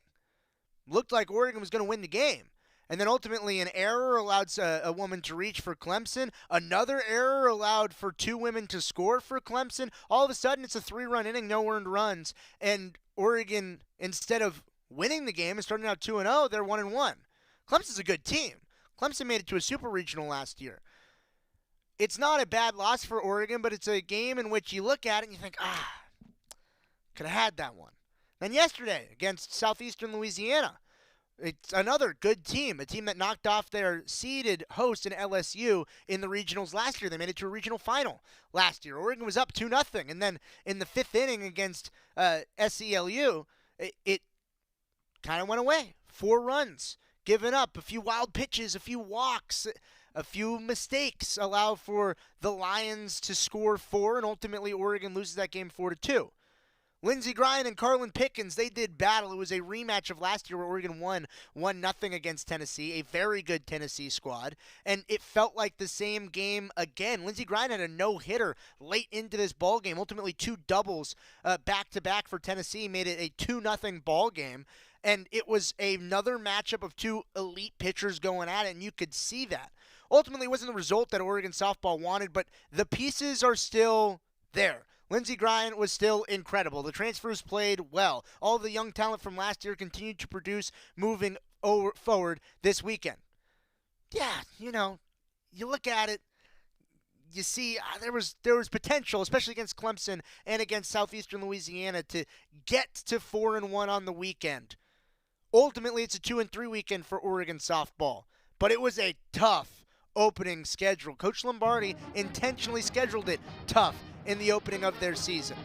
Looked like Oregon was going to win the game. And then ultimately an error allowed a woman to reach for Clemson. Another error allowed for 2 women to score for Clemson. All of a sudden, it's a 3-run inning, no earned runs. And Oregon, instead of winning the game and starting out 2-0, they're 1-1. Clemson's a good team. Clemson made it to a super regional last year. It's not a bad loss for Oregon, but it's a game in which you look at it and you think, could have had that one. Then yesterday against Southeastern Louisiana, it's another good team, a team that knocked off their seeded host in LSU in the regionals last year. They made it to a regional final last year. Oregon was up 2-0, and then in the 5th inning against SELU, it kind of went away. 4 runs given up, a few wild pitches, a few walks, a few mistakes allow for the Lions to score 4, and ultimately Oregon loses that game 4-2. Lindsey Grine and Carlin Pickens, they did battle. It was a rematch of last year where Oregon won 1-0 against Tennessee, a very good Tennessee squad. And it felt like the same game again. Lindsey Grine had a no-hitter late into this ball game. Ultimately 2 doubles back-to-back for Tennessee made it a 2-0 ball game. And it was another matchup of 2 elite pitchers going at it, and you could see that. Ultimately, it wasn't the result that Oregon softball wanted, but the pieces are still there. Lindsey Grine was still incredible. The transfers played well. All the young talent from last year continued to produce moving forward this weekend. Yeah, you look at it, you see there was potential, especially against Clemson and against Southeastern Louisiana, to get to 4-1 on the weekend. Ultimately, it's a 2-3 weekend for Oregon softball, but it was a tough opening schedule. Coach Lombardi intentionally scheduled it tough in the opening of their season.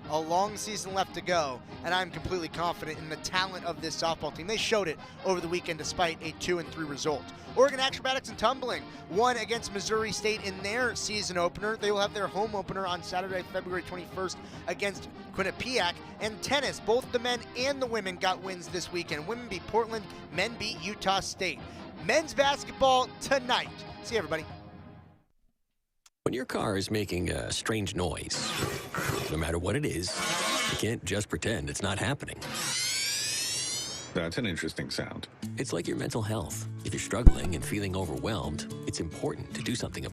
A long season left to go, and I'm completely confident in the talent of this softball team. They showed it over the weekend despite a 2-3 result. Oregon acrobatics and tumbling won against Missouri State in their season opener. They will have their home opener on Saturday, February 21st against Quinnipiac. And tennis, both the men and the women got wins this weekend. Women beat Portland, men beat Utah State. Men's basketball tonight. See you, everybody. When your car is making a strange noise, no matter what it is, you can't just pretend it's not happening. That's an interesting sound. It's like your mental health. If you're struggling and feeling overwhelmed, it's important to do something about it.